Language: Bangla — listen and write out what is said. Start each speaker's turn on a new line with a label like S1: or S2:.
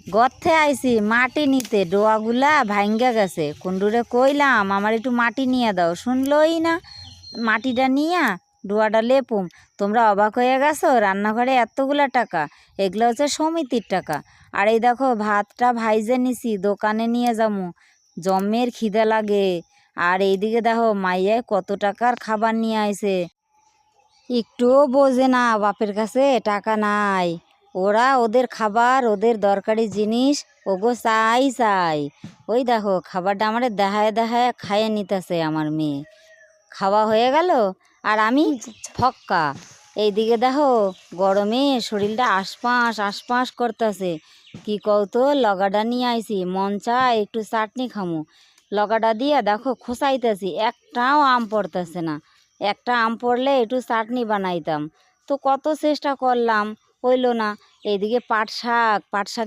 S1: গর্তে আইছি মাটি নিতে, ডোয়াগুলা ভাঙ্গা গেছে। কুন্ডুরে কইলাম আমার একটু মাটি নিয়ে দাও, শুনলই না। মাটিটা নিয়া ডোয়াটা লেপুম। তোমরা অবাক হয়ে গেছো, রান্নাঘরে এতগুলা টাকা, এগুলো হচ্ছে সমিতির টাকা। আর এই দেখো ভাতটা ভাইজে নিছি, দোকানে নিয়ে যাবো, জমের খিদে লাগে। আর এইদিকে দেখো মাইয়ায় কত টাকার খাবার নিয়ে আইছে, একটুও বোঝে না বাপের কাছে টাকা নাই। ওরা ওদের খাবার, ওদের দরকারি জিনিস ওগো চাই চাই। ওই দেখো খাবারটা আমারে দেখায় দেখায় খাইয়ে নিতেছে আমার মেয়ে। খাওয়া হয়ে গেল আর আমি ফক্কা। এইদিকে দেখো গরমে শরীরটা আশপাশ আশপাশ করতেছে। কি কৌতো লগাটা নিয়ে আইছি, মন চায় একটু চাটনি খামু। লগাটা দিয়ে দেখো খোসাইতেছি, একটাও আম পড়তেছে না। একটা আম পড়লে একটু চাটনি বানাইতাম, তো কত চেষ্টা করলাম, হইল না। এইদিকে পাট শাক